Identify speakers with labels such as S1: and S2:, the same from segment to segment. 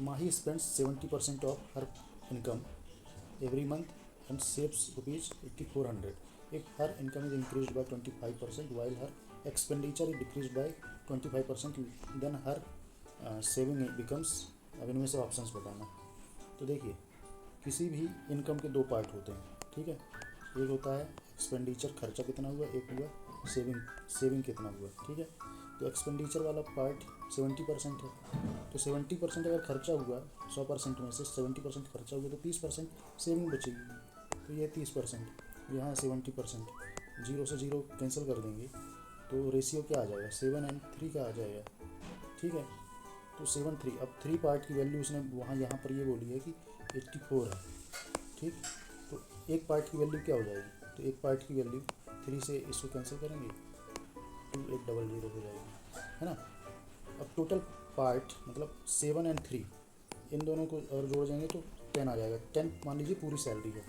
S1: Mahi spends 70% of her income every month and saves ₹8400. If her income is increased by 25% while her expenditure is decreased by 25%, then her saving becomes. अब इनमें से options बताना। तो देखिए, किसी भी income के दो पार्ट होते हैं, ठीक है। एक होता है एक्सपेंडिचर, खर्चा कितना हुआ, एक हुआ सेविंग कितना हुआ, ठीक है। तो एक्सपेंडिचर वाला पार्ट 70% है, तो 70% अगर खर्चा हुआ 100% में से 70% खर्चा हुआ तो 30% सेविंग बचेगी। तो ये 30%, यहाँ 70%, जीरो से जीरो कैंसिल कर देंगे तो रेशियो क्या आ जाएगा, 7:3 का आ जाएगा, ठीक है। तो 7:3, अब 3 पार्ट की वैल्यू उसने वहाँ यहाँ पर ये बोली है कि 84 है, ठीक। तो एक पार्ट की वैल्यू क्या हो जाएगी, तो एक पार्ट की वैल्यू 3 से इसको कैंसिल करेंगे 2800 हो जाएगी, है ना। अब टोटल पार्ट मतलब 7 और 3 इन दोनों को और जोड़ जाएंगे तो 10 आ जाएगा। 10 मान लीजिए पूरी सैलरी है,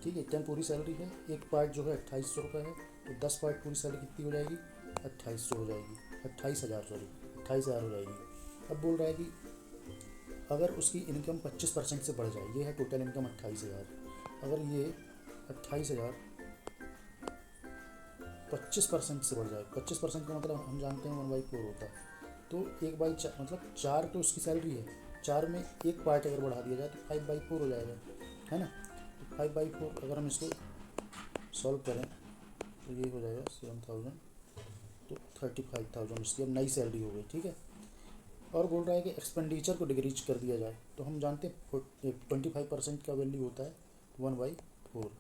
S1: ठीक है, 10 पूरी सैलरी है। एक पार्ट जो है 2800 रुपये है, तो 10 पार्ट पूरी सैलरी कितनी हो जाएगी, 2800 हो जाएगी, 28,000 हो जाएगी। अब बोल रहा है कि अगर उसकी इनकम 25% से बढ़ जाए, ये है टोटल इनकम 28,000, अगर ये 28,000 25% से बढ़ जाए, 25% का मतलब हम जानते हैं 1/4 होता है, तो 1/4 मतलब 4 तो उसकी सैलरी है, 4 में एक पार्ट अगर बढ़ा दिया जाए तो 5/4 हो जाएगा, है ना। तो 5/4 अगर हम इसको सॉल्व करें तो ये हो जाएगा 7,000, तो 35,000 उसकी अब नई सैलरी हो गई, ठीक है। और बोल रहा है कि एक्सपेंडिचर को डिक्रीज कर दिया जाए, तो हम जानते हैं 25% का वैल्यू होता है 1/4,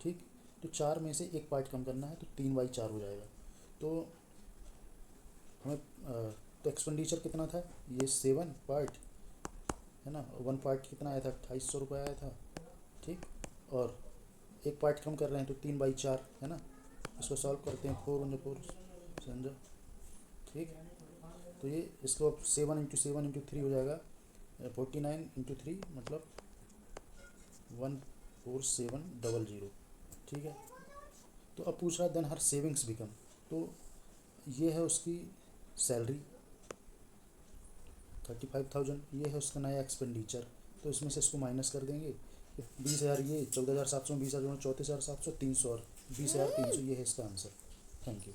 S1: ठीक। तो 4 में से एक पार्ट कम करना है तो 3/4 हो जाएगा। तो हमें तो एक्सपेंडिचर कितना था, ये 7 पार्ट है ना, 1 पार्ट कितना आया था, 2800 रुपये आया था, ठीक। और एक पार्ट कम कर रहे हैं तो 3/4 है ना। इसको सॉल्व करते हैं, 4 समझो, ठीक। तो ये इसको 7 × 7 × 3 हो जाएगा 49 × 3 मतलब 14700, ठीक है। तो अब पूछ रहा है देन हर सेविंग्स बिकम, तो ये है उसकी सैलरी 35,000, ये है उसका नया एक्सपेंडिचर, तो इसमें से इसको माइनस कर देंगे। 20,000 ये 14,700, 20,000 34,700, 300 और 20,300, ये है इसका आंसर। Thank you.